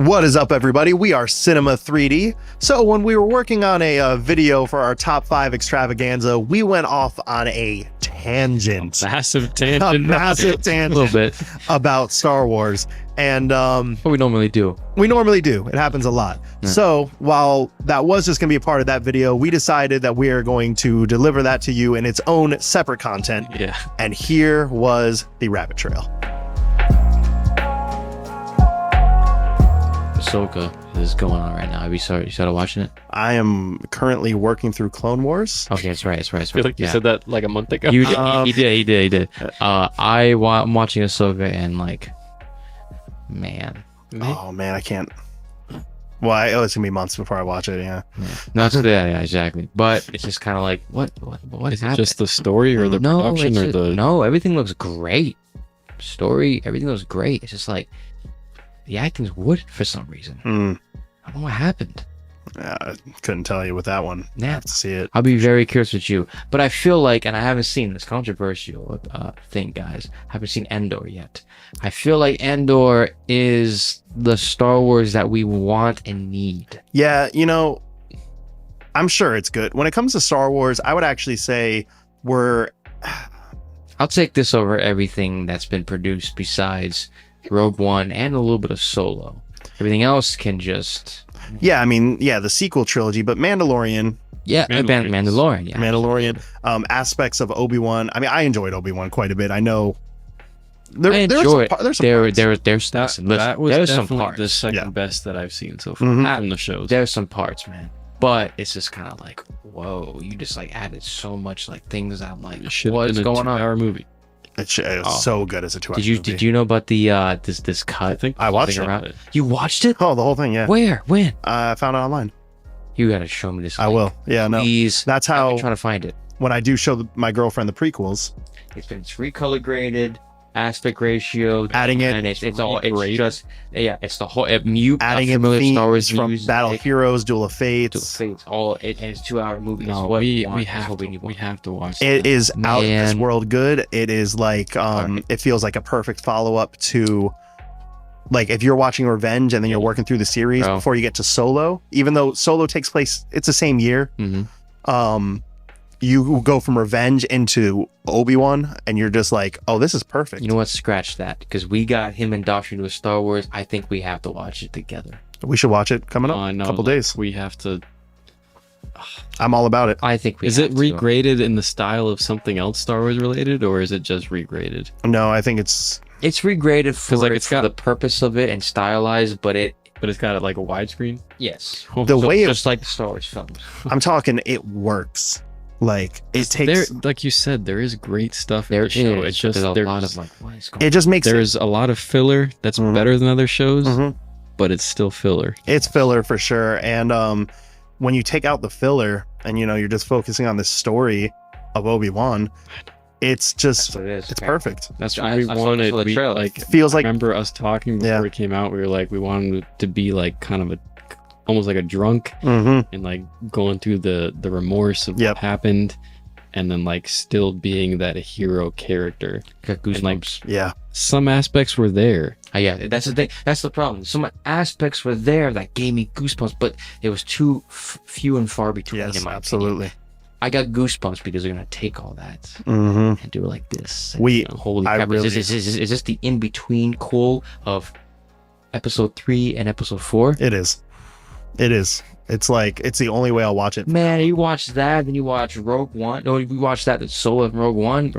What is up, everybody? We are Cinema 3D. So when we were working on a video for our top 5 extravaganza, we went off on a tangent. Massive tangent. A massive tangent. A little bit. About Star Wars. And what we normally do. We normally do. It happens a lot. Yeah. So while that was just going to be a part of that video, we decided that we are going to deliver that to you in its own separate content. Yeah. And here was the rabbit trail. Ahsoka is going on right now. Have you started watching it? I am currently working through Clone Wars. Okay, that's right. I feel like you said that like a month ago. He did. I'm watching Ahsoka and like, man. Oh man, I can't. Well, it's gonna be months before I watch it. Yeah. No, it's yeah, exactly. But it's just kind of like, what is it? Just the story or the production or the? No, everything looks great. Story, everything looks great. It's just like. The acting's wood for some reason. I don't know what happened. I couldn't tell you with that one. Yeah. I have to see it. I'll be very curious with you. But I feel like, and I haven't seen this controversial thing, guys. I haven't seen Andor yet. I feel like Andor is the Star Wars that we want and need. Yeah, you know, I'm sure it's good. When it comes to Star Wars, I would actually say I'll take this over everything that's been produced besides Rogue One and a little bit of Solo. Everything else can just... Yeah, I mean, yeah, the sequel trilogy, but Mandalorian... Yeah, Mandalorian. Yeah. Mandalorian. Aspects of Obi-Wan. I mean, I enjoyed Obi-Wan quite a bit. I know... There's some parts. That was definitely the second best that I've seen so far from the shows. There's some parts, man. But it's just kind of like, whoa, you just like added so much like things that I'm like, what's going on? Our movie. It was so good as a 2-hour movie. Did you know about the this cut? I think I watched it. You watched it? Oh, the whole thing, yeah. Where? When? I found it online. You gotta show me this. I will. Yeah, no. Please. That's how. I'm trying to find it. When I do show my girlfriend the prequels, it's been recolor graded, aspect ratio, adding it, and it's the whole mute adding in themes Star Wars from Battle Heroes, Duel of Fates, all and it's 2-hour movie. No, we have to watch. It is out of this world good. It is like it feels like a perfect follow up to, like, if you're watching Revenge and then you're working through the series before you get to Solo. Even though Solo takes place, it's the same year. You go from Revenge into Obi-Wan, and you're just like, oh, this is perfect. You know what? Scratch that, because we got him indoctrinated with Star Wars. I think we have to watch it together. We should watch it coming up in a couple days. We have to. I'm all about it. I think Is it regraded in the style of something else Star Wars related, or is it just regraded? No, I think it's regraded for the purpose of it and stylized, but it's got like a widescreen. Yes, just like the Star Wars films. I'm talking, it works. Like it takes, like you said, there is great stuff in the show. It's just there's a lot of like, what is going on? It just makes there's a lot of filler that's better than other shows, but it's still filler. It's filler for sure. And when you take out the filler and you're just focusing on the story of Obi-Wan, it's just it's perfect. That's what we wanted. Feels like, remember us talking before it came out. We were like, we wanted it to be like kind of almost like a drunk and like going through the remorse of what happened, and then like still being that hero character. Got goosebumps. Like, some aspects were there. Yeah, that's the thing. That's the problem. Some aspects were there that gave me goosebumps, but it was too few and far between. Yes, in my absolutely. opinion. I got goosebumps because they're gonna take all that and do it like this. And, holy crap! Is this the in between cool of episode 3 and episode 4? It is. It's like, it's the only way I'll watch it. Man, you watch that, then you watch Rogue One. No, you watch that Solo and Rogue One.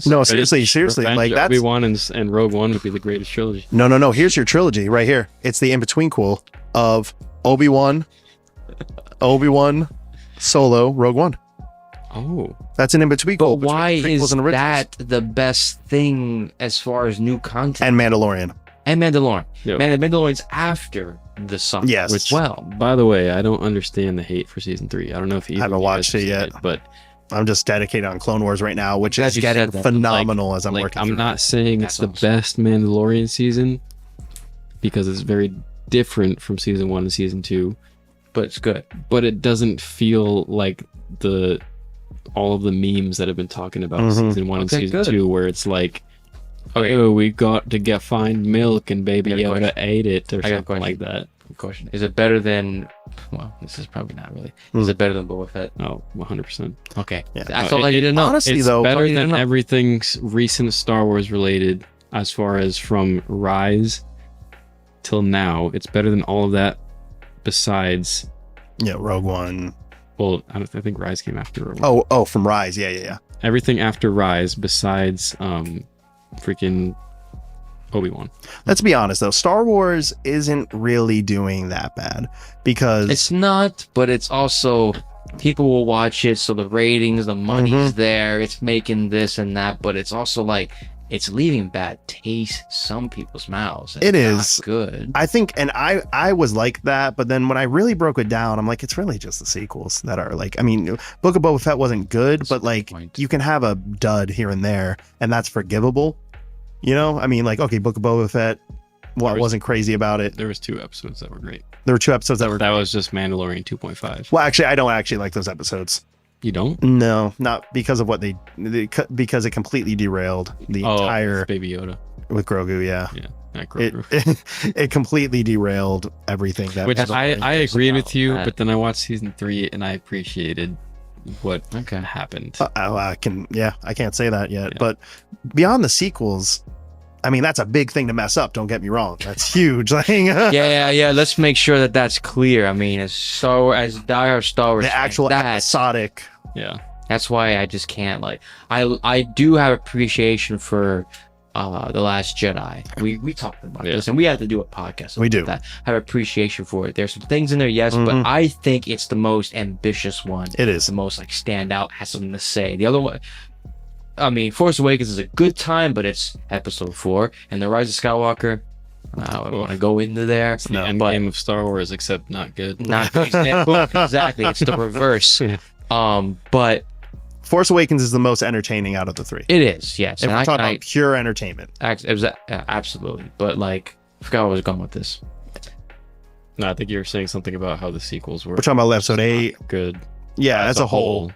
No, seriously. Like, that's Obi-Wan and Rogue One would be the greatest trilogy. No. Here's your trilogy right here. It's the in-between cool of Obi-Wan, Solo, Rogue One. Oh, that's an in-between cool. But why is that the best thing as far as new content? And Mandalorian. Yep. Man, Mandalorian's after the summer. Yes. Which, well, by the way, I don't understand the hate for season 3. I don't know if you haven't watched it yet, but I'm just dedicated on Clone Wars right now, which is getting phenomenal as I'm working. I'm not saying it's the best Mandalorian season because it's very different from season 1 and season 2, but it's good. But it doesn't feel like all of the memes that have been talking about season 1 and season 2, where it's like Okay, oh, we got to get find milk and Baby Yoda ate it or I got a something question. like that. Question: Is it better than? Well, this is probably not really. Is it better than Boba Fett? Oh, 100%. Okay, Yeah. that's all I need to know. Honestly, It's though, better than everything's recent Star Wars related, as far as from Rise till now. It's better than all of that. Besides, Rogue One. well, I think Rise came after Rogue One. Oh, from Rise. Yeah. Everything after Rise, besides freaking Obi-Wan. Let's be honest though, Star Wars isn't really doing that bad because It's not, but it's also people will watch it, so the ratings, the money's there, it's making this and that, but it's also like it's leaving bad taste some people's mouths. It is not good. I think, and I was like that, but then when I really broke it down, I'm like, it's really just the sequels that are like, I mean, Book of Boba Fett wasn't good, but like you can have a dud here and there, and that's forgivable. You know, I mean, like, okay, Book of Boba Fett, well, I wasn't crazy about it. There was 2 episodes that were great. There were 2 episodes that were That was just Mandalorian 2.5. Well, actually, I don't actually like those episodes. You don't? No, not because of what they because it completely derailed the entire Baby Yoda with Grogu. Yeah, Grogu. It completely derailed everything. That Which I agreed with you, that. but then I watched season 3 and I appreciated what happened. I can't say that yet. Yeah. But beyond the sequels, I mean, that's a big thing to mess up. Don't get me wrong. That's huge. yeah. Let's make sure that that's clear. I mean, as diehard Star Wars, the actual episodic. Yeah. That's why I just can't like. I do have appreciation for The Last Jedi. We talked about this, and we had to do a podcast. We do that. I have appreciation for it. There's some things in there, yes, but I think it's the most ambitious one. It is the most like stand out, has something to say. The other one, I mean, Force Awakens is a good time, but it's episode 4, and The Rise of Skywalker. I don't want to go into there. It's the end game of Star Wars, except not good. Not exactly. It's the reverse. But Force Awakens is the most entertaining out of the 3. It is, yes. If we're talking about pure entertainment. It was absolutely. But like, I forgot where I was going with this. No, I think you were saying something about how the sequels were. We're talking about episode 8. Good. Yeah, as a whole.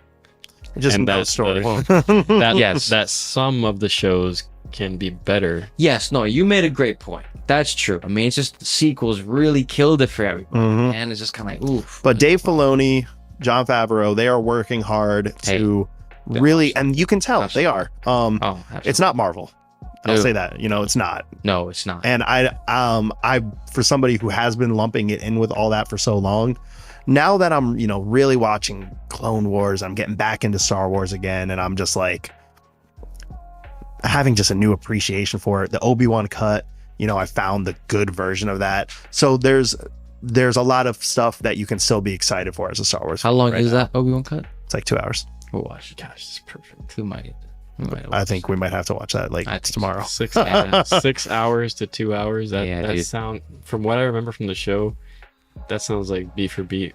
Just and that story. That some of the shows can be better. Yes, no, you made a great point. That's true. I mean, it's just the sequels really killed it for everybody, and it's just kind of like, oof. But Dave Filoni, Jon Favreau, they are working hard to really, and you can tell they are. It's not Marvel. I'll say that. It's not. No, it's not. And I for somebody who has been lumping it in with all that for so long, now that I'm, really watching Clone Wars, I'm getting back into Star Wars again, and I'm just like having just a new appreciation for it. The Obi-Wan cut, I found the good version of that. So there's a lot of stuff that you can still be excited for as a Star Wars fan. How long is that Obi-Wan cut? It's like 2 hours. We'll watch it. Gosh, it's perfect. I think we might have to watch that tomorrow. 6 hours to 2 hours. That sound, from what I remember from the show, that sounds like beat for beat,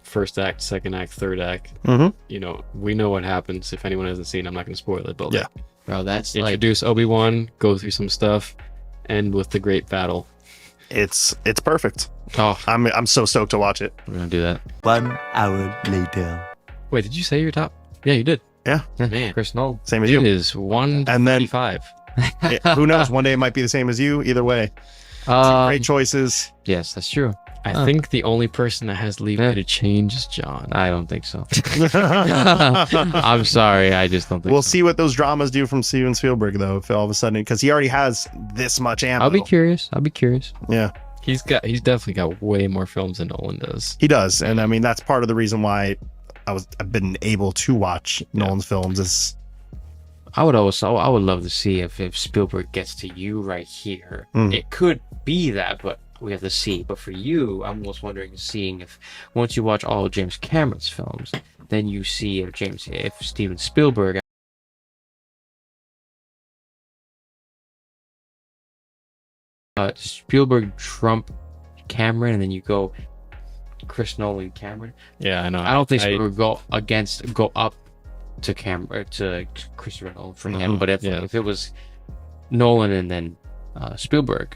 first act, second act, third act. We know what happens. If anyone hasn't seen, I'm not going to spoil it, but bro, that's introduce Obi-Wan, go through some stuff, end with the great battle. It's perfect. Oh, I'm so stoked to watch it. We're gonna do that. 1 hour later. Wait, did you say your top? Yeah, you did. Yeah, man, Chris Nolan. Same as you. It is 1:35. Who knows? One day it might be the same as you. Either way, great choices. Yes, that's true. I think the only person that has leeway to change is John. I don't think so. I'm sorry. I just don't think We'll see what those dramas do from Steven Spielberg, though, if all of a sudden, because he already has this much ammo. I'll be curious. Yeah. He's definitely got way more films than Nolan does. He does. And I mean, that's part of the reason why I've been able to watch Nolan's films is I would love to see if Spielberg gets to you right here. It could be that, but we have to see. But for you, I'm almost wondering, seeing if once you watch all of James Cameron's films, then you see if Steven Spielberg Spielberg, Trump, Cameron, and then you go Chris Nolan, Cameron. Yeah, I know. I don't think Spielberg go up to Cameron to Christopher Nolan for him. But if it was Nolan and then Spielberg,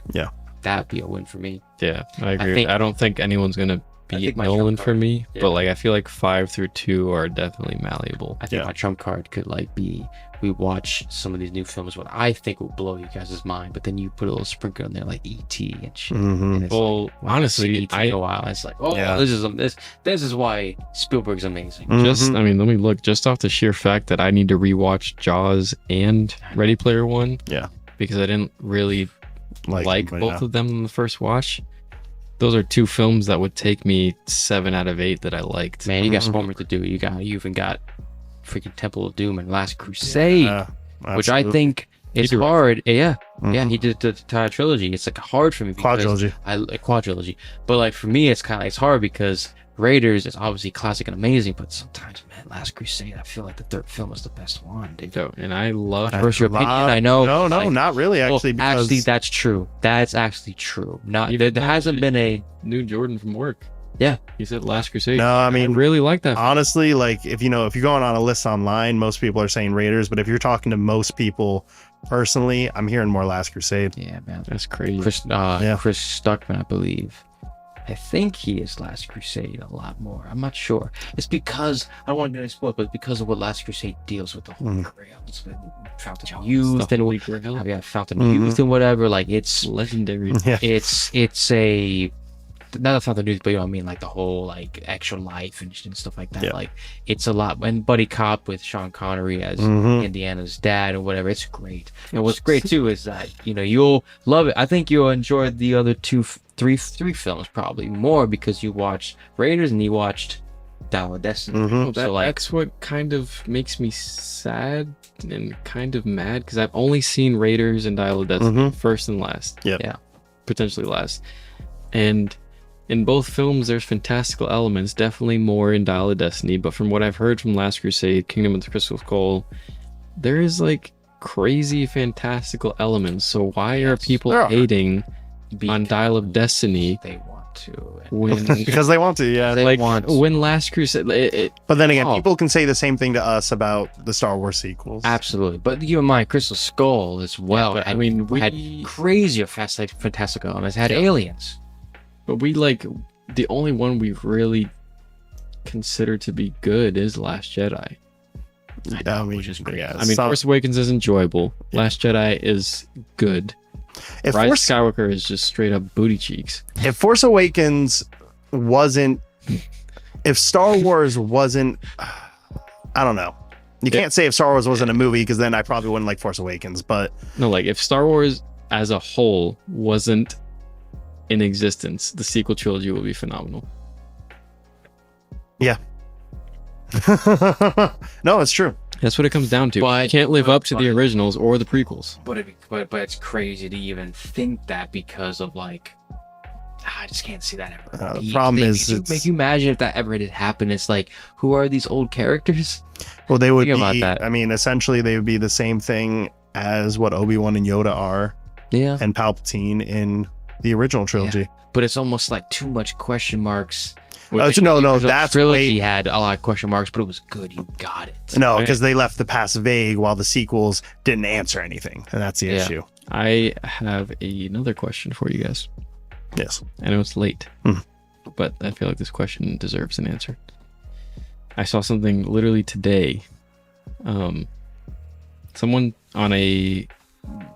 that'd be a win for me. Yeah, I agree. I don't think anyone's gonna be Nolan for me, but like I feel like 5 through 2 are definitely malleable. I think my trump card could like be we watch some of these new films, what I think will blow you guys' mind, but then you put a little sprinkle in there like E.T. and shit. And well, honestly, I a while. It's like, this is why Spielberg's amazing. Just I mean, let me look just off the sheer fact that I need to rewatch Jaws and Ready Player One. Yeah, because I didn't really like both of them in the first watch. Those are 2 films that would take me 7 out of 8 that I liked. Man, you got some homework to do. You even got freaking Temple of Doom and Last Crusade, which I think is hard. Yeah, and he did the entire trilogy. It's like hard for me because quadrilogy. But like for me, it's hard because Raiders is obviously classic and amazing, but sometimes, man, Last Crusade, I feel like the third film is the best one, dude. And I love your opinion. I know. No, not really. Actually, because actually, that's true. That's actually true. There hasn't been a new Jordan from work. Yeah, he said Last Crusade. No, I mean, I really like that. Honestly, like if you're going on a list online, most people are saying Raiders, but if you're talking to most people personally, I'm hearing more Last Crusade. Yeah, man, that's crazy. Chris Stuckman, I believe. I think he is Last Crusade a lot more. I'm not sure. It's because I don't want to get spoiled, but because of what Last Crusade deals with the Holy Grail, Fountain of Youth, and Fountain of Youth and whatever. Like it's legendary. Yeah. It's a not Fountain of Youth, but you know what I mean, like the whole like Extra Life and stuff like that. Yeah. Like it's a lot. And Buddy Cop with Sean Connery as Indiana's dad or whatever. It's great. And what's great too is that you'll love it. I think you'll enjoy the other three films probably more because you watched Raiders and you watched Dial of Destiny. That's what kind of makes me sad and kind of mad because I've only seen Raiders and Dial of Destiny first and last. Yeah, potentially last. And in both films, there's fantastical elements, definitely more in Dial of Destiny. But from what I've heard from Last Crusade, Kingdom of the Crystal Skull, there is like crazy fantastical elements. So why are people hating on Dial of Destiny? They want to. Because they want to, yeah. They want to. When Last Crusade... But then again, people can say the same thing to us about the Star Wars sequels. Absolutely. But keep in mind, Crystal Skull as well. Yeah, we had crazy fantastical elements. It had aliens. But the only one we really consider to be good is Last Jedi. Which is great. Force Awakens is enjoyable. Last Jedi is good. Rise of Skywalker is just straight up booty cheeks. If Force Awakens wasn't, if Star Wars wasn't, I don't know. You can't say if Star Wars wasn't a movie because then I probably wouldn't like Force Awakens. But no, like if Star Wars as a whole wasn't in existence, the sequel trilogy will be phenomenal. Yeah. No, it's true. That's what it comes down to. But can't live up to the originals or the prequels. But it's crazy to even think that because of I just can't see that ever. The problem is, make you imagine if that ever did happen. It's like, who are these old characters? Well, they would think be. About that. I mean, essentially, they would be the same thing as what Obi-Wan and Yoda are. Yeah. And Palpatine in the original trilogy. Yeah. But it's almost like too much question marks. No, that's trilogy had a lot of question marks, but it was good. You got it. No, because they left the past vague while the sequels didn't answer anything, and that's the issue. I have another question for you guys. Yes. I know it's late, but I feel like this question deserves an answer. I saw something literally today. Someone on a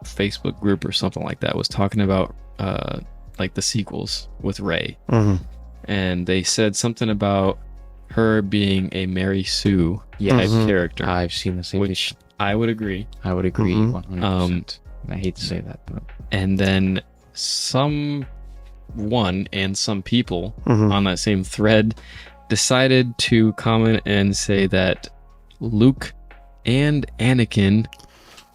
Facebook group or something like that was talking about the sequels with Rey. And they said something about her being a Mary Sue type character. I've seen the same. Which I would agree. 100%. I hate to say that. But. And then some people on that same thread decided to comment and say that Luke and Anakin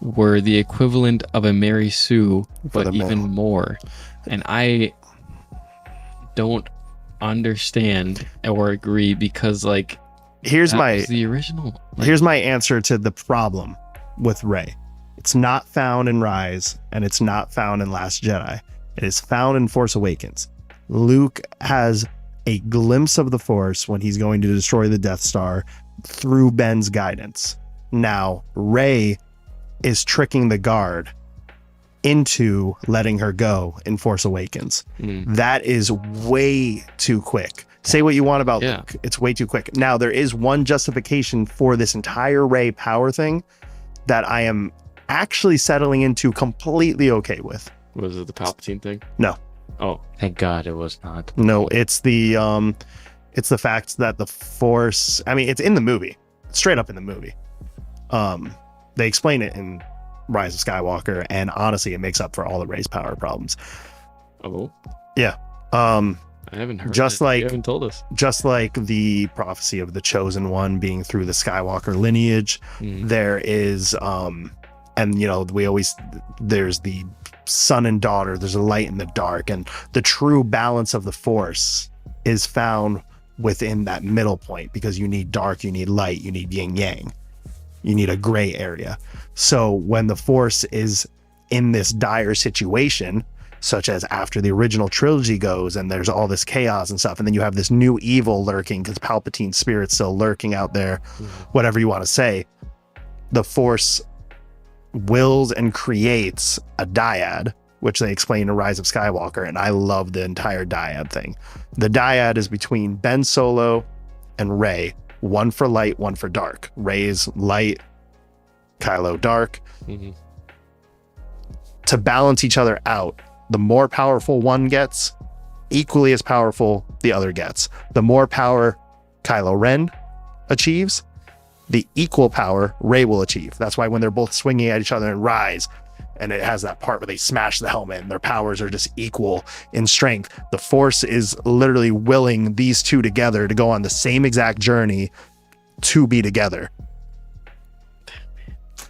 were the equivalent of a Mary Sue, but even more. And I don't understand or agree because here's the original. Here's my answer to the problem with Rey. It's not found in Rise and it's not found in Last Jedi. It is found in Force Awakens. Luke has a glimpse of the Force when he's going to destroy the Death Star through Ben's guidance. Now, Rey is tricking the guard into letting her go in Force Awakens. That is way too quick. Say what you want about Yeah. Luke. It's way too quick. Now, there is one justification for this entire Rey power thing that I am actually settling into completely okay with. Was it the Palpatine thing? No. Oh, Thank God it was not. No, it's the fact that the Force, I mean, it's in the movie. It's straight up in the movie. They explain it in Rise of Skywalker, and honestly, it makes up for all the Rey's power problems. oh, Yeah. I haven't heard. Just it. like- You haven't told us. Just like the prophecy of the Chosen One being through the Skywalker lineage, there is, and you know, there's the son and daughter, there's a light and the dark, and the true balance of the Force is found within that middle point, because you need dark, you need light, you need yin yang, you need a gray area. So when the Force is in this dire situation, such as after the original trilogy goes and there's all this chaos and stuff, and then you have this new evil lurking because Palpatine's spirit's still lurking out there, whatever you want to say, the Force wills and creates a dyad, which they explain in Rise of Skywalker, and I love the entire dyad thing. The dyad is between Ben Solo and Rey, one for light, one for dark. Rey's light, Kylo dark. To balance each other out, the more powerful one gets, equally as powerful the other gets. The more power Kylo Ren achieves, the equal power Rey will achieve. That's why when they're both swinging at each other in Rise, and it has that part where they smash the helmet and their powers are just equal in strength, the Force is literally willing these two together to go on the same exact journey to be together.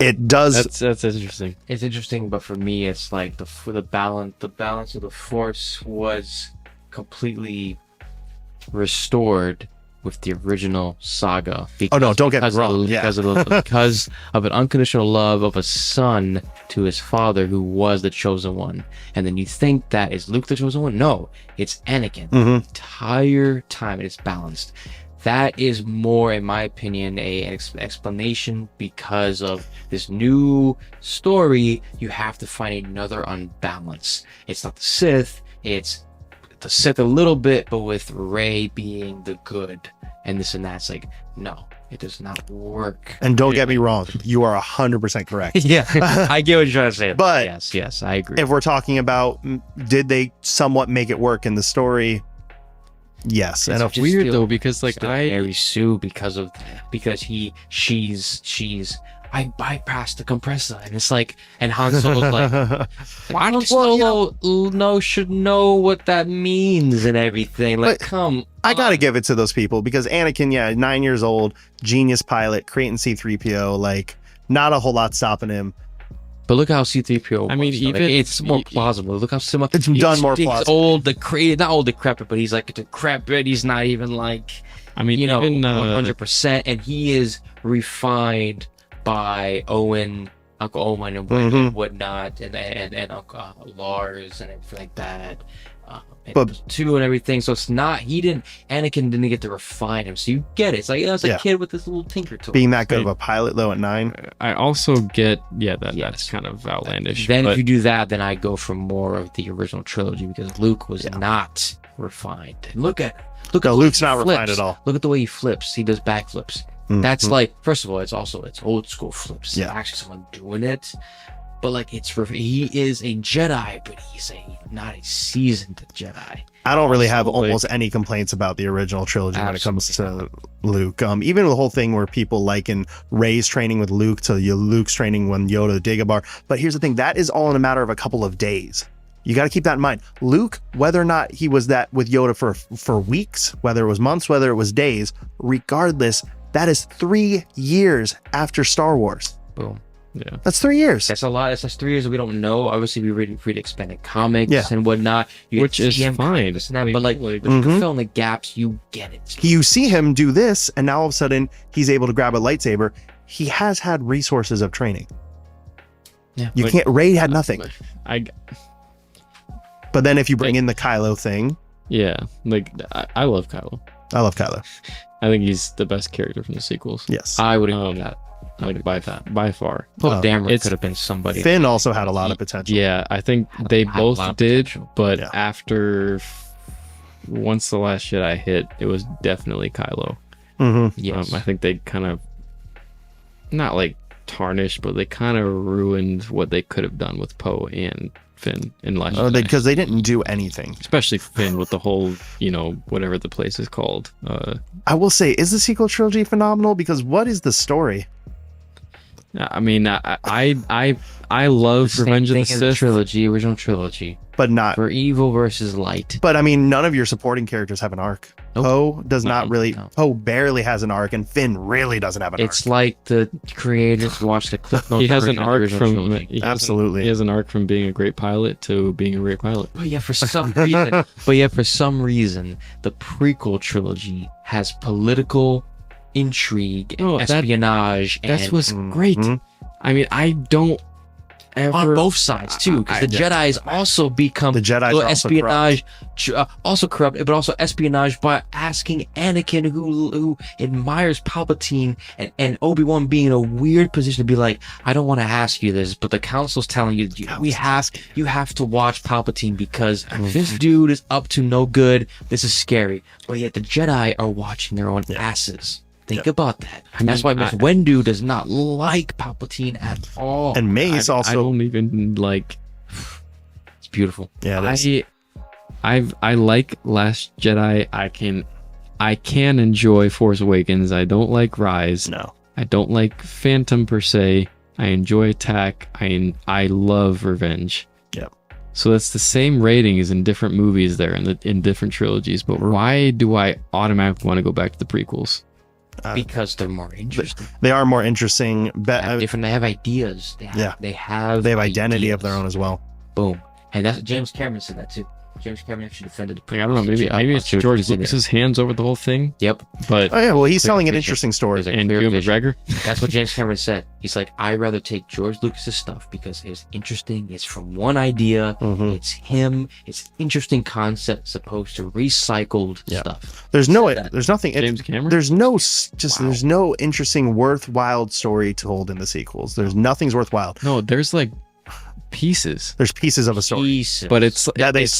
It does. That's interesting. It's interesting, but for me, it's like the balance of the Force was completely restored with the original saga. Oh no, don't get me wrong. Because of an unconditional love of a son to his father, who was the chosen one. And then you think that is Luke the chosen one? No, it's Anakin. The entire time it is balanced. That is more, in my opinion, an explanation because of this new story. You have to find another unbalance. It's not the Sith. It's the Sith a little bit, but with Rey being the good and this and that. It's like, no, it does not work. And don't get me wrong, you are 100% correct. Yeah, I get what you're trying to say. But yes, I agree. If we're talking about, did they somewhat make it work in the story? Yes. It's And just Weird still- though, because like still Mary Sue because she's I bypassed the compressor, and it's like, and Han Solo's like, Han Solo should know what that means and everything. Like, But come I gotta on. give it to those people, because Anakin, 9 years old, genius pilot, creating C-3PO, like not a whole lot stopping him. But look how C-3PO. I mean, was, though. Like, even- it's more plausible. Look how similar. It's done more He's plausible. old, not old, decrepit, but he's like decrepit. He's not even like, I mean, you know, even 100%, and he is refined by Uncle Owen and whatnot, and Uncle Lars and everything like that. And But- two and everything. So it's not, Anakin didn't get to refine him. So you get it. It's like, it's a Yeah. kid with this little tinker toy. Being that good of a pilot though at 9. I also get that's Yes. kind of outlandish. Then but if you do that, then I go for more of the original trilogy, because Luke was not refined. Look at No, the way Luke's he not refined flips. at all. Look at the way he flips. He does backflips. That's like, first of all, it's old school flips. Yeah. Actually someone doing it. But like, he is a Jedi, but he's not a seasoned Jedi. I don't really have Absolutely. almost any complaints about the original trilogy when it comes to Luke. Even the whole thing where people liken Rey's training with Luke to Luke's training when Yoda Dagobah. But here's the thing, that is all in a matter of a couple of days. You got to keep that in mind. Luke, whether or not he was that with Yoda for weeks, whether it was months, whether it was days, regardless, that is 3 years after Star Wars. Boom. yeah, That's 3 years. That's a lot. That's 3 years that we don't know. Obviously, we read expanded comics Yeah. and whatnot. You Which get is CM fine. comics and that, but like, Like- if you fill in the gaps, you get it. You see him do this, and now all of a sudden he's able to grab a lightsaber. He has had resources of training. Yeah. You Like- can't. Rey had nothing. But then if you bring in the Kylo thing, I love Kylo. I love Kylo. I think he's the best character from the sequels. Yes. I would agree with that. Like by far. Pope Dameron it's- could have been somebody. Finn also had a lot of potential. Yeah, I think Had a they lot both of did, potential. but Yeah. after once the Last Jedi hit, it was definitely Kylo. Yes. I think they kind of not like tarnished, but they kind of ruined what they could have done with Poe and Finn in Last Jedi. Because they didn't do anything. Especially Finn with the whole, whatever the place is called. I will say, is the sequel trilogy phenomenal? Because what is the story? I mean, I love Revenge of the Sith original trilogy, but not for evil versus light. But I mean, none of your supporting characters have an arc. Nope. Poe does not really. No. Poe barely has an arc, and Finn really doesn't have an arc. It's like the creators watch the clip notes. He has an arc from absolutely. He has an arc from being a great pilot to being a great pilot. But yeah, for some reason, the prequel trilogy has political intrigue, and espionage. That was great. I mean, I don't ever on both sides too, because the Jedi's also become the Jedi's are espionage, also corrupt, but also espionage by asking Anakin, who admires Palpatine, and Obi-Wan being in a weird position to be like, I don't want to ask you this, but the Council's telling you you have to watch Palpatine because this dude is up to no good. This is scary, but yet the Jedi are watching their own asses. Think about that. And that's why Miss Windu does not like Palpatine at all. And Mace also. I don't even like. It's beautiful. Yeah, I like Last Jedi. I can enjoy Force Awakens. I don't like Rise. No. I don't like Phantom per se. I enjoy Attack. I love Revenge. Yep. So that's the same ratings in different movies there in different trilogies. But why do I automatically want to go back to the prequels? Because they're more interesting. They are more interesting. They have ideas. They have identity of their own as well. Boom. And that's James Cameron said that too. James Cameron actually defended the. I don't know. Maybe it's George Lucas's hands over the whole thing. Yep. But well, he's telling an interesting story. And Ewan McGregor. That's what James Cameron said. He's like, I'd rather take George Lucas's stuff because it's interesting. It's from one idea. It's him. It's interesting concept, as opposed to recycled stuff. There's nothing. James Cameron. There's no interesting, worthwhile story told in the sequels. There's nothing's worthwhile. No, there's like pieces. There's pieces of a story, but it's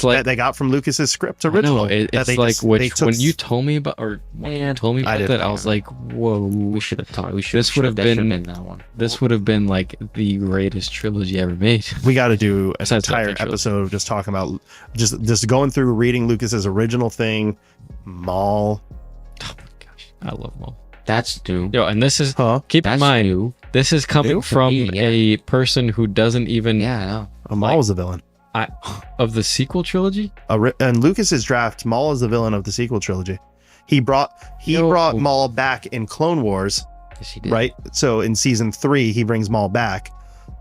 like they got from Lucas's script original. It's like when you told me about that, I was like, whoa, we should have talked. This would have been that one. This would have been like the greatest trilogy ever made. We got to do an entire episode of just talking about just going through reading Lucas's original thing, Maul. Oh my gosh, I love Maul. That's new. Yo, and this is keep in mind, this is coming from a person who doesn't even. Yeah, I know. Maul is the villain. Of the sequel trilogy. And Lucas's draft, Maul is the villain of the sequel trilogy. He brought Maul back in Clone Wars. Yes, he did. Right. So in season 3, he brings Maul back,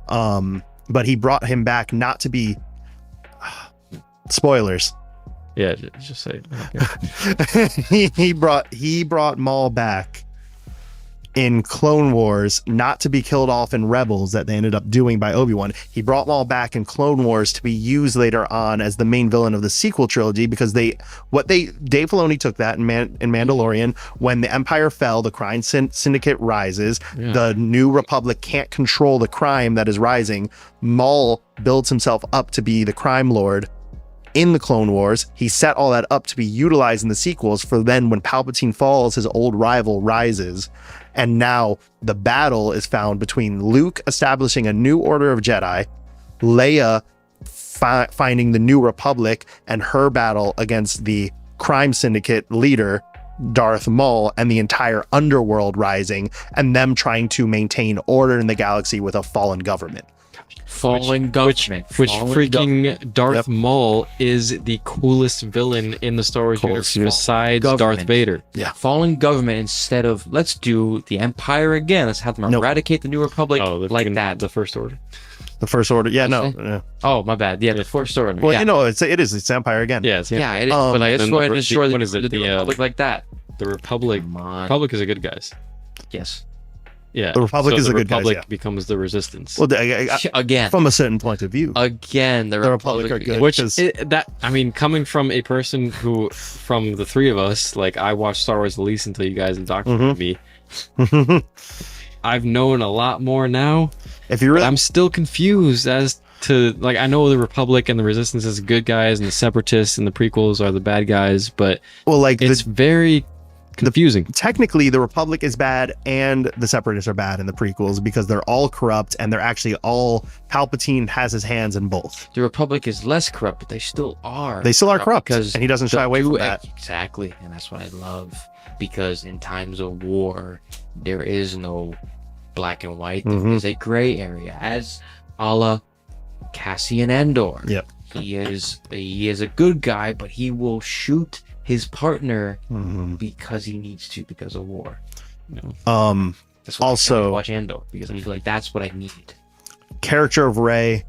but he brought him back not to be spoilers. Yeah, just say it. Okay. he brought Maul back in Clone Wars not to be killed off in Rebels that they ended up doing by Obi-Wan. He brought Maul back in Clone Wars to be used later on as the main villain of the sequel trilogy because Dave Filoni took that in Mandalorian. When the Empire fell, the crime syndicate rises. Yeah. The New Republic can't control the crime that is rising. Maul builds himself up to be the crime lord in the Clone Wars. He set all that up to be utilized in the sequels for then when Palpatine falls, his old rival rises. And now the battle is found between Luke establishing a new order of Jedi, Leia finding the New Republic, and her battle against the crime syndicate leader, Darth Maul, and the entire underworld rising, and them trying to maintain order in the galaxy with a fallen government. Which freaking Darth Maul is the coolest villain in the Star Wars universe besides Darth Vader. Yeah, fallen government instead of let's do the Empire again. Let's have them eradicate the New Republic that. The First Order. The First Order. Yeah, no. Oh, my bad. Yeah, the First Order. Well, it's Empire again. Yeah, it is. But like, let's go ahead and destroy the Republic like that. The Republic. Republic is a good guys. Yes. Yeah, the Republic is a good guy. The Republic becomes the Resistance. Well, again, from a certain point of view. Again, the Republic are good. Which coming from a person who, from the three of us, like I watched Star Wars the least until you guys indoctrinated me. I've known a lot more now. If you really, I'm still confused as to, like, I know the Republic and the Resistance is good guys, and the Separatists and the prequels are the bad guys, but well, like it's very confusing. Technically, the Republic is bad and the Separatists are bad in the prequels because they're all corrupt and they're actually all Palpatine has his hands in both. The Republic is less corrupt, but they still are. They still are corrupt, and he doesn't shy away from that. Exactly, and that's what I love, because in times of war, there is no black and white. There is a gray area, as a la Cassian Andor. Yep. He is a good guy, but he will shoot his partner because he needs to, because of war. That's why I watch Andor, because I feel like that's what I need. Character of Rey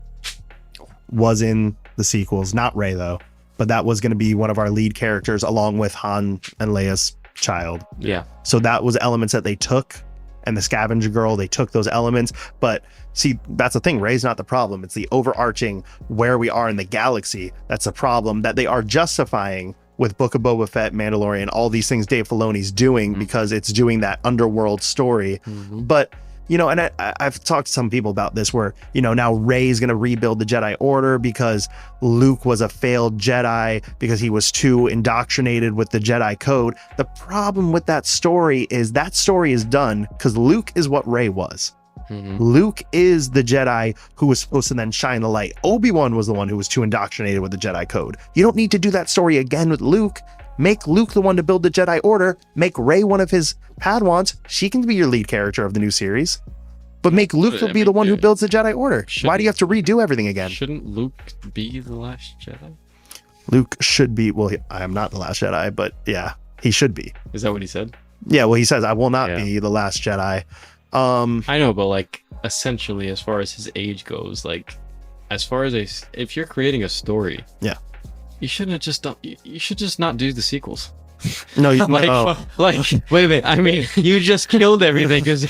was in the sequels, not Rey though, but that was going to be one of our lead characters along with Han and Leia's child. Yeah. So that was elements that they took, and the scavenger girl, they took those elements. But see, that's the thing, Rey's not the problem. It's the overarching where we are in the galaxy that's a problem that they are justifying with Book of Boba Fett, Mandalorian, all these things Dave Filoni's doing because it's doing that underworld story. But, you know, and I've talked to some people about this where, you know, now Rey's going to rebuild the Jedi Order because Luke was a failed Jedi because he was too indoctrinated with the Jedi code. The problem with that story is done because Luke is what Rey was. Luke is the Jedi who was supposed to then shine the light. Obi-Wan was the one who was too indoctrinated with the Jedi code. You don't need to do that story again with Luke. Make Luke the one to build the Jedi Order. Make Rey one of his Padawans. She can be your lead character of the new series. But make Luke be the one who builds the Jedi Order. Why do you have to redo everything again? Shouldn't Luke be the last Jedi? Luke should be. Well, I am not the last Jedi, but yeah, he should be. Is that what he said? Yeah, well, he says, I will not be the last Jedi. I know, but like essentially, as far as his age goes, like as far as if you're creating a story, you shouldn't just you should just not do the sequels. No, you like wait a minute. I mean, you just killed everything because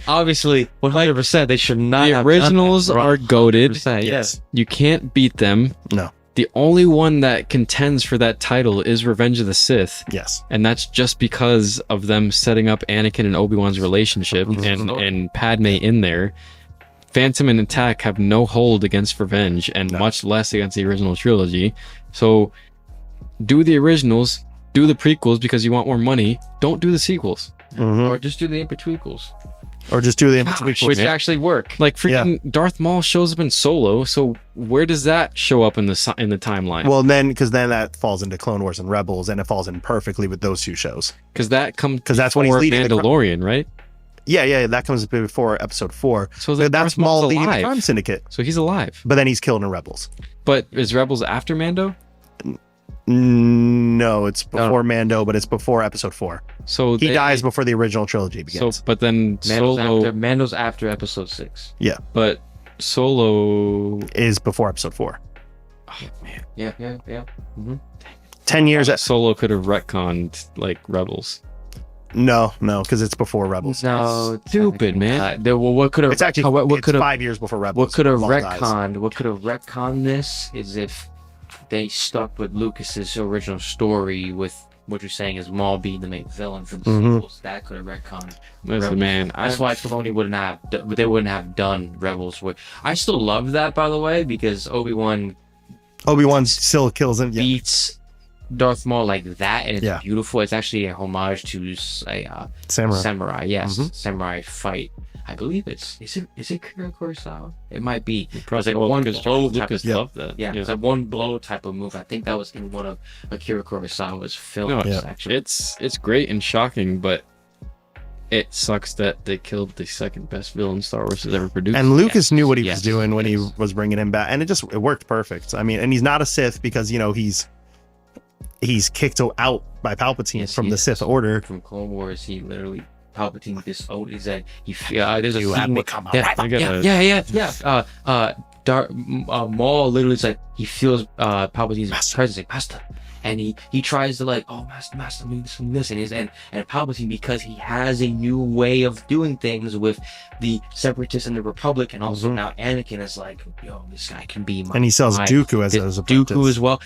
obviously 100% they should not. The originals are goated. Yes, you can't beat them. No. The only one that contends for that title is Revenge of the Sith. Yes. And that's just because of them setting up Anakin and Obi-Wan's relationship and Padme in there. Phantom and Attack have no hold against Revenge and much less against the original trilogy. So do the originals, do the prequels because you want more money. Don't do the sequels. Or just do the in-betweenquels. Or just do the in-betweenquels. Which actually work. Like freaking Darth Maul shows up in Solo, so where does that show up in the timeline? Well, because then that falls into Clone Wars and Rebels, and it falls in perfectly with those two shows. Because that's when he's leading Mandalorian, right? Yeah, that comes before Episode 4. So that's Maul leading the Crime Syndicate. So he's alive. But then he's killed in Rebels. But is Rebels after Mando? No, it's before Mando, but it's before Episode 4. So he dies before the original trilogy begins. So, but then Mando's after Episode 6. Yeah, but Solo is before Episode 4. Oh man. Yeah. 10 years. Solo could have retconned like Rebels. No, because it's before Rebels. No, stupid man. What could have? It's actually what could have 5 years before Rebels. What could have retconned? What could have retconned this is if they stuck with Lucas's original story with what you're saying is Maul being the main villain for the sequels. That could have retconned. Listen, man, that's why Filoni wouldn't have done Rebels. I still love that, by the way, because Obi-Wan still kills him. Beats Darth Maul like that, and it's beautiful. It's actually a homage to a samurai. Yes, samurai fight. I believe is it Kira Kurosawa? It might be. It was like one blow type of love that. Yeah, it's like one blow type of move. I think that was in one of Akira Kurosawa's films. No, actually, it's great and shocking, but it sucks that they killed the second best villain Star Wars has ever produced. And Lucas knew what he was doing when he was bringing him back, and it worked perfect. I mean, and he's not a Sith because he's kicked out by Palpatine from the Sith Order. From Clone Wars, he literally. Palpatine disowned. He said, "There's a scene Maul literally is like he feels Palpatine's presence, like Master, and he tries to like, Master, I mean this and Palpatine, because he has a new way of doing things with the Separatists and the Republic, and also now Anakin is like, yo, this guy can be my. And he sells Dooku as Dooku as well.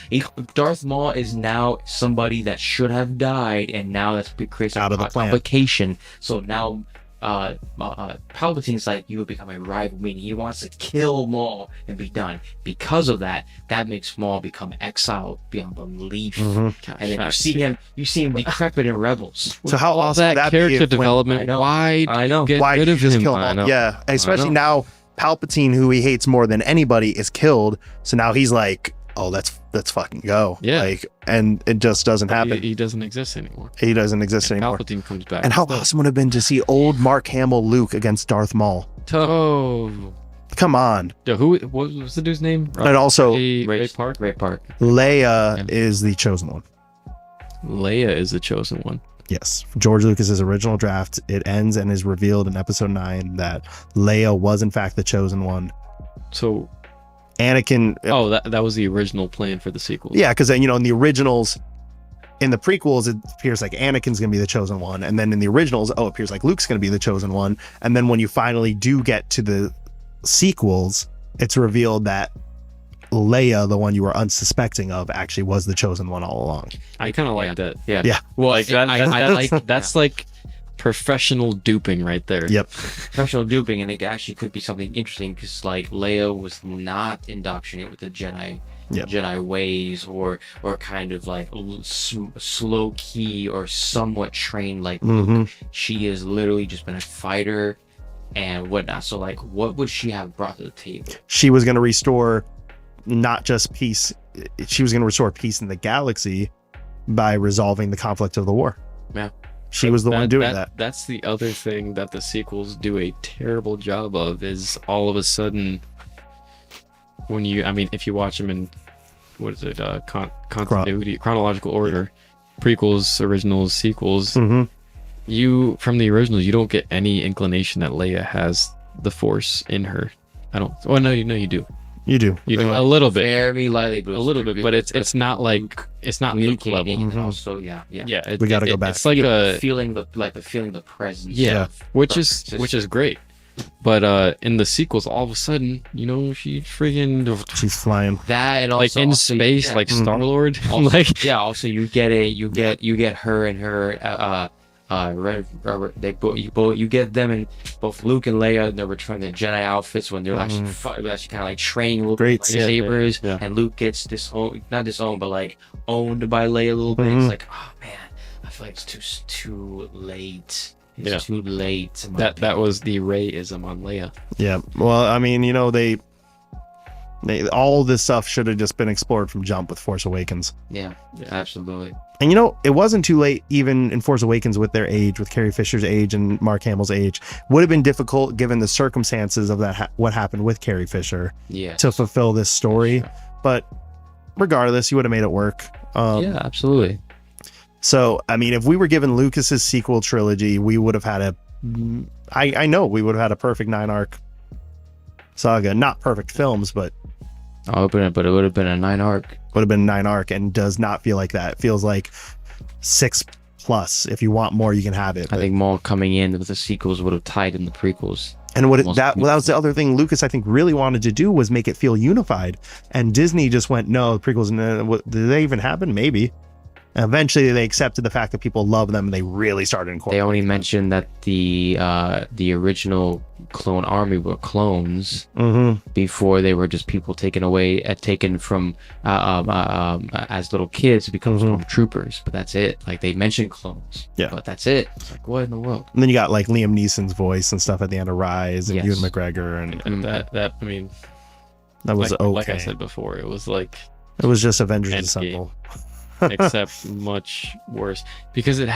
Darth Maul is now somebody that should have died, and now that's creates a complication. So now Palpatine's like, you will become a rival, meaning he wants to kill Maul and be done. Because of that, that makes Maul become exiled beyond belief. And then you see him decrepit in Rebels. So how awesome that that character development? Why? I know. Get why rid did of you just him? kill him? Yeah, especially now Palpatine, who he hates more than anybody, is killed. So now he's like, oh, let's fucking go. Yeah. Like, and it just doesn't happen. He doesn't exist anymore. He doesn't exist anymore. Palpatine comes back. And how awesome would it have been to see old Mark Hamill Luke against Darth Maul? Oh, Come on. what was the dude's name? And also, Ray Park. Leia is the chosen one. Leia is the chosen one. Yes. George Lucas's original draft, it ends and is revealed in episode 9 that Leia was in fact the chosen one. So Anakin. Oh, that was the original plan for the sequels. Yeah, because then, in the originals, in the prequels, it appears like Anakin's going to be the chosen one. And then in the originals, it appears like Luke's going to be the chosen one. And then when you finally do get to the sequels, it's revealed that Leia, the one you were unsuspecting of, actually was the chosen one all along. I kind of like that. Yeah. Well, like that's like professional duping right there. Yep. Professional duping, and it actually could be something interesting because like Leia was not indoctrinated with the Jedi ways or kind of like slow key or somewhat trained like Luke. She has literally just been a fighter and whatnot. So like, what would she have brought to the table? She was going to restore not just peace, she was going to restore peace in the galaxy by resolving the conflict of the war. Yeah. She was the one doing that. That's the other thing that the sequels do a terrible job of, is all of a sudden when if you watch them in continuity, chronological order, prequels, originals, sequels, you from the originals, you don't get any inclination that Leia has the Force in her. You do. You do. You do a little bit. Very lightly, but a little bit, but it's not like it's not Luke level. Also, yeah. We got to go back. It's like feeling the presence. Yeah, which is great. But in the sequels, all of a sudden, she's flying. That and like also, in space, like Star-Lord. Also you get her and her you get them in both Luke and Leia in their Return of the Jedi outfits when they're actually kind of like training Luke with sabers, and Luke gets not disowned, but like owned by Leia a little bit. It's like, oh man, I feel like it's too late. It's too late. That was the Rey-ism on Leia. Yeah. Well, they all this stuff should have just been explored from jump with Force Awakens. Yeah, absolutely. And it wasn't too late even in Force Awakens with their age, with Carrie Fisher's age and Mark Hamill's age. Would have been difficult given the circumstances of that what happened with Carrie Fisher to fulfill this story. Sure. But regardless, you would have made it work. Yeah, absolutely. So, if we were given Lucas's sequel trilogy, we would have had I know we would have had a perfect 9-arc saga. Not perfect films, but it would have been a 9-arc. Would have been a 9-arc, and does not feel like that. It feels like 6+. If you want more, you can have it. I think Maul coming in with the sequels would have tied in the prequels. And that was the other thing Lucas, I think, really wanted to do, was make it feel unified. And Disney just went, no, the prequels, did they even happen? Maybe. And eventually they accepted the fact that people love them, and they really started incorporating. They only mentioned that the original clone army were clones before they were just people taken from as little kids to become stormtroopers. But that's it. Like, they mentioned clones. Yeah. But that's it. It's like, what in the world? And then you got like Liam Neeson's voice and stuff at the end of Rise, and Ewan McGregor, and that was okay. Like I said before, it was like it was just Avengers Assemble. Except much worse, because it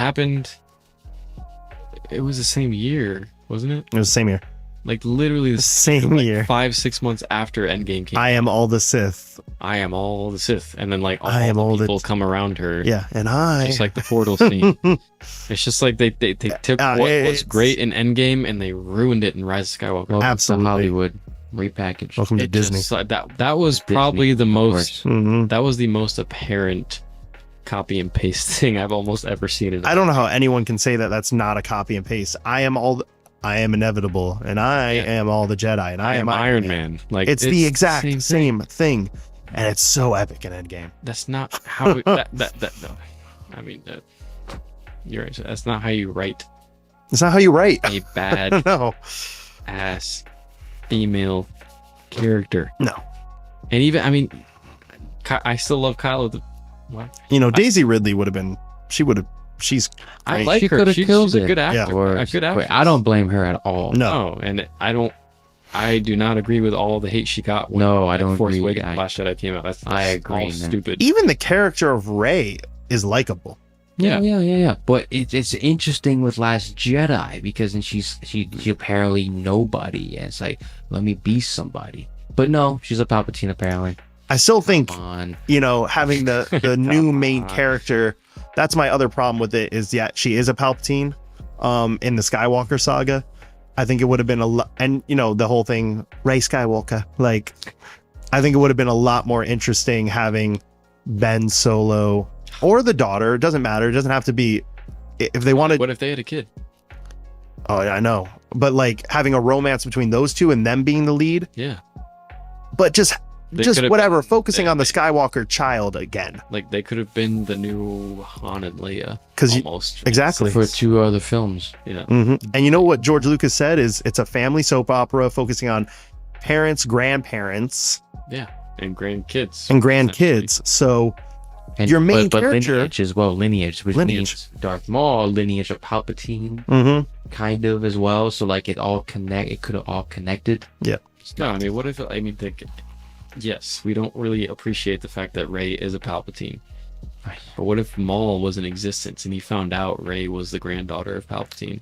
was the same year, wasn't it? It was the same year, like literally the same year, 5-6 months after Endgame came. I am all the Sith, and then like all the people come around her, and just like the portal scene. It's just like they took what was great in Endgame and they ruined it in Rise of Skywalker. Absolutely. Hollywood repackaged. Welcome to Disney. That was probably the most that was the most apparent copy and paste thing I've almost ever seen in. I don't know how anyone can say that that's not a copy and paste. I am inevitable, and I am all the Jedi, and I am Iron Man. Like, it's the exact same thing, and it's so epic in Endgame. That's not how no. You're right. That's not how you write It's not how you write. a bad No. ass female character. No. And even, I mean, I still love Kylo. What? You know, Daisy Ridley would have been. She's. I great. like She her. coulda She's killed a it. good actor. Or- A good actor. I don't blame her at all. No. And I do not agree with all the hate she got. When No, I don't Force agree. Awakens, Last Jedi came out. That's I agree, all man. stupid. Even the character of Rey is likable. Yeah. But it's interesting with Last Jedi because then she apparently nobody, and it's like, let me be somebody. But no, she's a Palpatine apparently. I still think, Come on. you know, having the new main character. That's my other problem with it. Is she is a Palpatine, in the Skywalker saga. I think it would have been a lot, and you know the whole thing, Rey Skywalker. Like, I think it would have been a lot more interesting having Ben Solo or the daughter. It doesn't matter. It doesn't have to be. If they wanted. What if they had a kid? Oh yeah, I know. But like having a romance between those two and them being the lead. Yeah. But just could've- whatever. Focusing on the Skywalker child again. Like they could have been the new Han and Leia. 'Cause almost. Exactly. For 2 other films. Yeah. And you know what George Lucas said is it's a family soap opera focusing on parents, grandparents, Yeah. And grandkids. and grandkids. So And your main but character, lineage as well, lineage, which Lineage. means Darth Maul, lineage of Palpatine, kind of as well. So like it could have all connected. Yeah. No, I mean, what if, yes, we don't really appreciate the fact that Rey is a Palpatine. But what if Maul was in existence and he found out Rey was the granddaughter of Palpatine?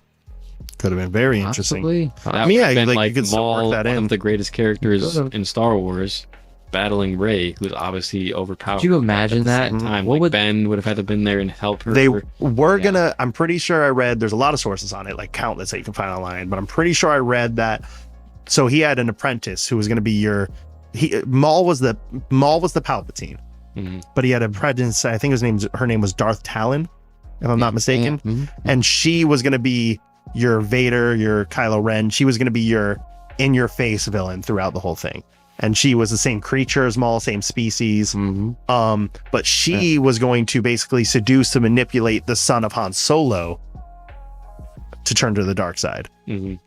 could have been very interesting. Possibly. That I mean, would have yeah, been like, you could still work Maul, that one in. of the greatest characters Could've. in Star Wars, battling Rey, who's obviously overpowered. Could you imagine At the that? same time, What like would- Ben would have had to been there and help her. They for- were Yeah. gonna. I'm pretty sure I read. There's a lot of sources on it, like countless that you can find online. But I'm pretty sure I read that. So he had an apprentice who was going to be Maul was the Palpatine, Mhm. but he had an apprentice. I think her name was Darth Talon, if I'm not mistaken. Mhm. And she was going to be your Vader, your Kylo Ren. She was going to be your in your face villain throughout the whole thing. And she was the same creature as Maul, same species. Mhm. But she was going to basically seduce and manipulate the son of Han Solo to turn to the dark side. Mhm.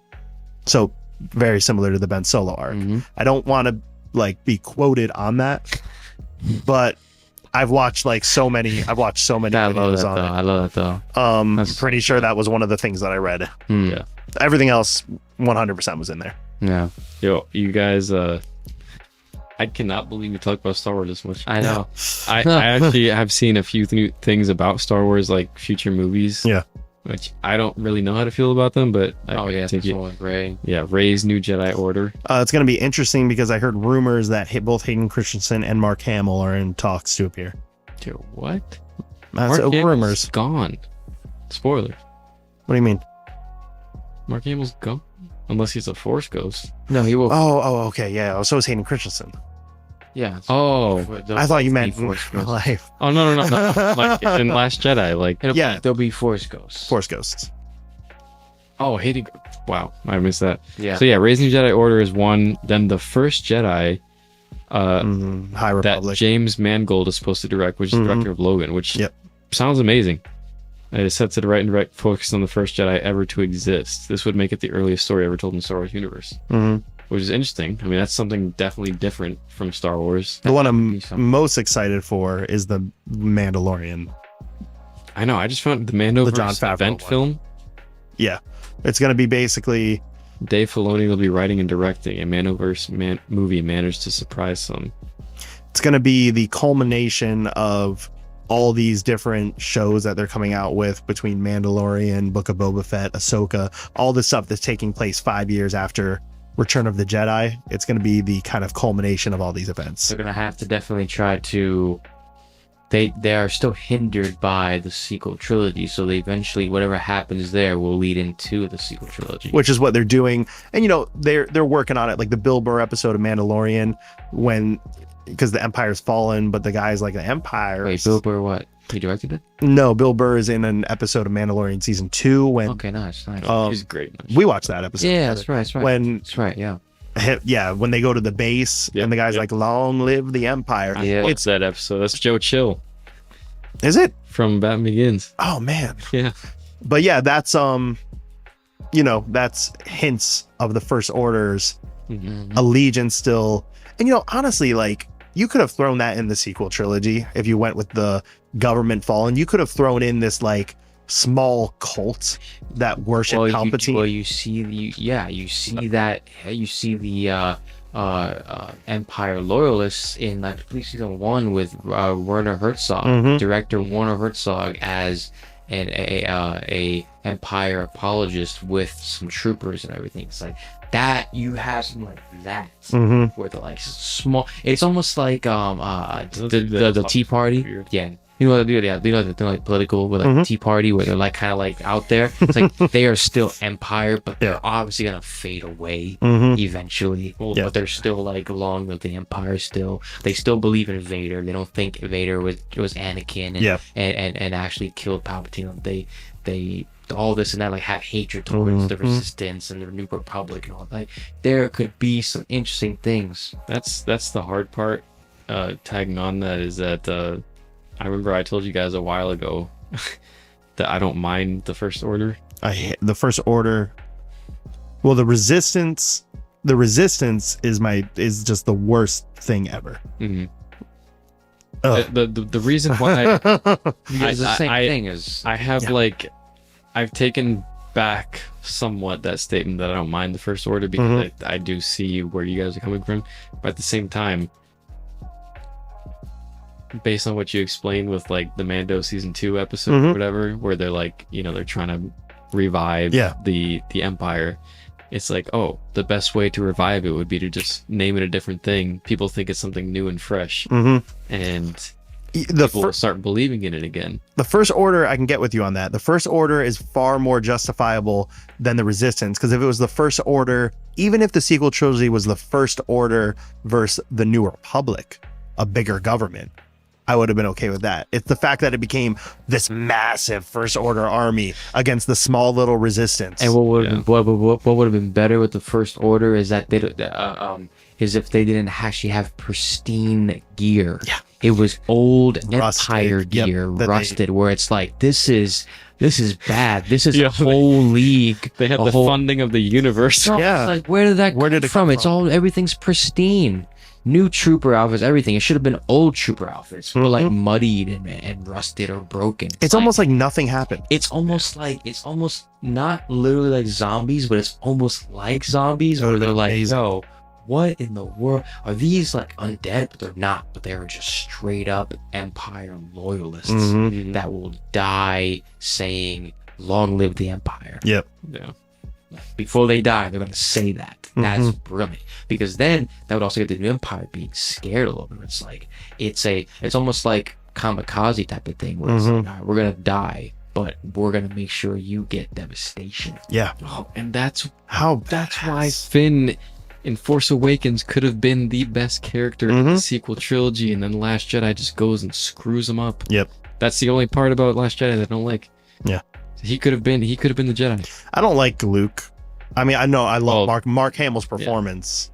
So very similar to the Ben Solo arc. Mhm. I don't want to be quoted on that, but I've watched so many I love videos that on though. it. I love that though. I'm That's- pretty sure that was one of the things that I read. Hmm. Yeah. Everything else 100% was in there. Yeah. Yo, you guys, I cannot believe we talked about Star Wars this much. I know. I actually have seen a few new things about Star Wars, like future movies. Yeah. Which I don't really know how to feel about them, but Oh yeah. think That's one Rey. Rey's new Jedi Order. It's going to be interesting because I heard rumors that both Hayden Christensen and Mark Hamill are in talks to appear. Dude, what? That's Mark Hamill's rumors. gone. Spoiler. What do you mean? Mark Hamill's gone. Unless he's a Force ghost. No, he will. Oh, okay, yeah. So is Hayden Christensen. Yeah. Oh. I thought you meant Force in real Ghosts. life. Oh no. Like in Last Jedi, like Yeah. There'll be Force Ghosts. Force Ghosts. oh Hayden. Wow, I missed that. Yeah. So yeah, Rey's new Jedi Order is one. Then the first Jedi, High that Republic. James Mangold is supposed to direct, which is the director of Logan, which Yep. sounds amazing. It sets it right and direct focus on the first Jedi ever to exist. This would make it the earliest story ever told in the Star Wars universe, which is interesting. I mean, that's something definitely different from Star Wars. The one I'm be something. most excited for is the Mandalorian. I know. I just found the Mandoverse John Favreau event one. film. Yeah, it's going to be basically Dave Filoni will be writing and directing a Mandoverse movie managed to surprise some. it's going to be the culmination of all these different shows that they're coming out with between Mandalorian, Book of Boba Fett, Ahsoka, all this stuff that's taking place 5 years after Return of the Jedi. It's going to be the kind of culmination of all these events. They're gonna have to definitely try to. They are still hindered by the sequel trilogy, so they eventually whatever happens there will lead into the sequel trilogy. Which is what they're doing, and they're working on it. Like the Bill Burr episode of Mandalorian, because the Empire's fallen, but the guy's like the Empire. Wait, Bill Burr, what? He directed it? No, Bill Burr is in an episode of Mandalorian season 2 when Okay, nice. He's great. we watched that episode. Yeah, together. that's right. That's right. When That's right. Yeah. when they go to the base Yep, and the guy's yep. like, "Long live the Empire." Yeah. It's that episode. That's Joe Chill Is it? from Batman Begins. Oh man. Yeah. But yeah, that's you know, that's hints of the First Order's allegiance still. And, you know, honestly, like, you could have thrown that in the sequel trilogy if you went with the government fallen. You could have thrown in this, like, small cult that worship Palpatine. You see the Empire loyalists in like season 1 with Werner Herzog, director Werner Herzog, as a Empire apologist with some troopers and everything. It's like that. You have something like that where they're like small. It's almost like the Tea Party. Yeah. You know, they're like political with like Tea Party, where they're like kind of like out there. It's like they are still Empire, but they're obviously gonna fade away eventually. But they're still like along with the Empire. Still, they still believe in Vader. They don't think Vader was Anakin and actually killed Palpatine. They all this and that, like, have hatred towards the Resistance and the New Republic and all that. Like, there could be some interesting things. That's the hard part. Tagging on that is that. I remember I told you guys a while ago that I don't mind the First Order. I hate the First Order. Well, the Resistance is just the worst thing ever. The reason why it's the same thing as I have like I've taken back somewhat that statement that I don't mind the First Order, because I do see where you guys are coming from, but at the same time, based on what you explained with like the Mando season 2 episode or whatever, where they're like, you know, they're trying to revive the Empire. It's like, oh, the best way to revive it would be to just name it a different thing. People think it's something new and fresh, and people will start believing in it again. The First Order, I can get with you on that. The First Order is far more justifiable than the Resistance, because if it was the First Order, even if the sequel trilogy was the First Order versus the New Republic, a bigger government, I would have been okay with that. It's the fact that it became this massive First Order army against the small little Resistance. And what would have been better with the First Order is that is if they didn't actually have pristine gear. Yeah, it was old Empire gear, rusted, where it's like, this is bad. This is a whole league. They had the funding of the universe. No, it's like, where did that come from? It's all, everything's pristine. New trooper outfits, everything. It should have been old trooper outfits, were like muddied and rusted or broken. It's almost like nothing happened. It's almost not literally like zombies, but it's almost like zombies, where they're like, yo, what in the world are these? Like undead, but they're not. But they're just straight up Empire loyalists that will die saying, "Long live the Empire." Yep. Yeah. Before they die, they're going to say that. That's brilliant, because then that would also get the new Empire being scared a little bit. It's like it's almost like kamikaze type of thing, where it's like, all right, we're going to die, but we're going to make sure you get devastation. Yeah. Oh, and that's that's why Finn in Force Awakens could have been the best character in the sequel trilogy, and then Last Jedi just goes and screws him up. Yep. That's the only part about Last Jedi that I don't like. Yeah. He could have been the Jedi. I don't like Luke. I mean, I know I love Mark Hamill's performance.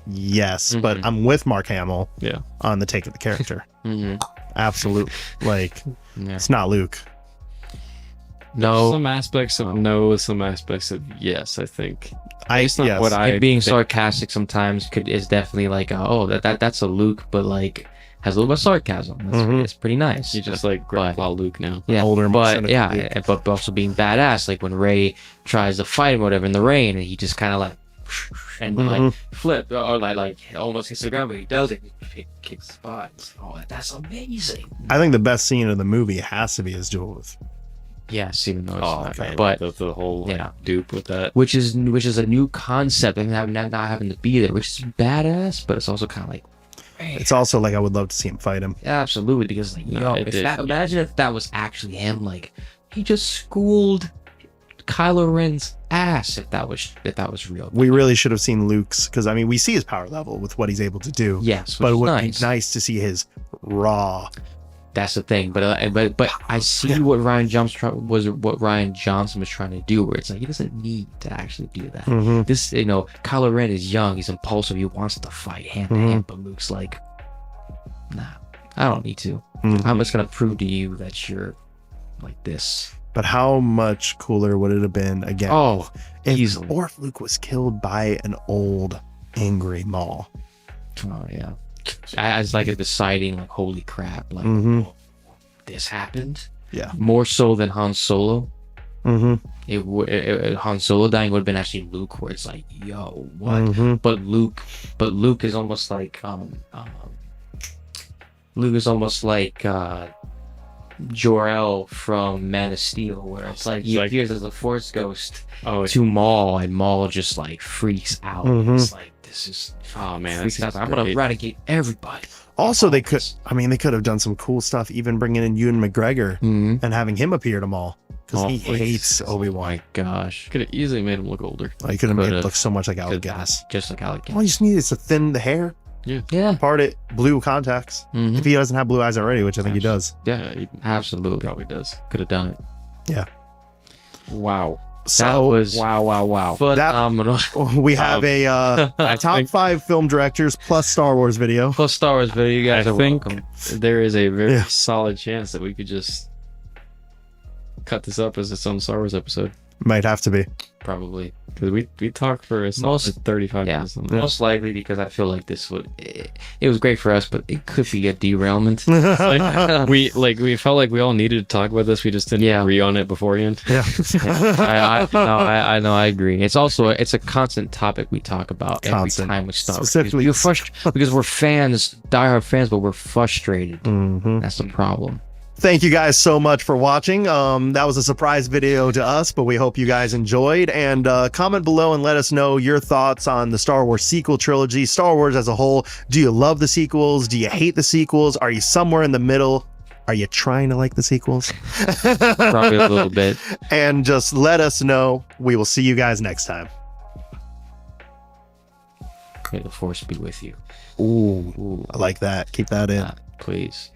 Yes, but I'm with Mark Hamill on the take of the character. Absolutely. Like, it's not Luke. No. Some aspects of no, some aspects of yes, I think. Being sarcastic sometimes is definitely like, that's a Luke, but like has a little bit of sarcasm. It's pretty nice. You just like Grandpa Luke now. Yeah, older, but also being badass. Like when Rey tries to fight him, or whatever, in the rain, and he just kind of like and like flip or like almost hits the ground, but he does it. He kicks spots. Oh, that's amazing. I think the best scene of the movie has to be his duel with. Yes, even though it's not, but the whole dupe with that, which is a new concept, and not having to be there, which is badass, but it's also kind of like. It's also like I would love to see him fight him. Yeah, absolutely, because like, imagine if that was actually him. Like, he just schooled Kylo Ren's ass. If that was real, we really should have seen Luke's, because I mean, we see his power level with what he's able to do. Yes, but it would be nice to see his raw. That's the thing, but I see what Ryan Johnson was trying to do, where it's like he doesn't need to actually do that. This, Kylo Ren is young, he's impulsive, he wants to fight hand to hand, but Luke's like, nah, I don't need to. I'm just gonna prove to you that you're like this. But how much cooler would it have been again? Oh, if Luke was killed by an old angry Maul. Oh yeah. As like a deciding, like, holy crap, like this happened. Yeah. More so than Han Solo. Mm-hmm. Han Solo dying would have been actually Luke, where it's like, yo, what? But Luke is almost like Jor-El from Man of Steel, where it's like he appears as a Force ghost to Maul, and Maul just like freaks out. It's like, this is man, I'm gonna eradicate everybody. Also, they could have done some cool stuff, even bringing in Ewan McGregor and having him appear to Maul, because he hates Obi-Wan. Oh my gosh, could have easily made him look older. Oh, you could have made it look so much like Alec Guinness. Just like Alec Guinness. All you just need is to thin the hair. Yeah. Part it blue contacts. If he doesn't have blue eyes already, which I think he does. Yeah, he absolutely probably does. Could have done it. Yeah. Wow. So that was wow. Phenomenal. We have a top 5 film directors plus Star Wars video. Plus Star Wars video. You guys are welcome. There is a very solid chance that we could just cut this up as its own Star Wars episode. Might have to be. Probably. Because we talked for a solid 35 minutes. Most likely, because I feel like this would... It was great for us, but it could be a derailment. we felt like we all needed to talk about this. We just didn't agree on it beforehand. Yeah. I know, I agree. It's a constant topic we talk about every time we start. Specifically. Because we're fans, diehard fans, but we're frustrated. That's the problem. Thank you guys so much for watching. That was a surprise video to us, but we hope you guys enjoyed. And comment below and let us know your thoughts on the Star Wars sequel trilogy, Star Wars as a whole. Do you love the sequels? Do you hate the sequels? Are you somewhere in the middle? Are you trying to like the sequels? Probably a little bit. And just let us know. We will see you guys next time. May the Force be with you. Ooh. I like that. Keep that in. Please.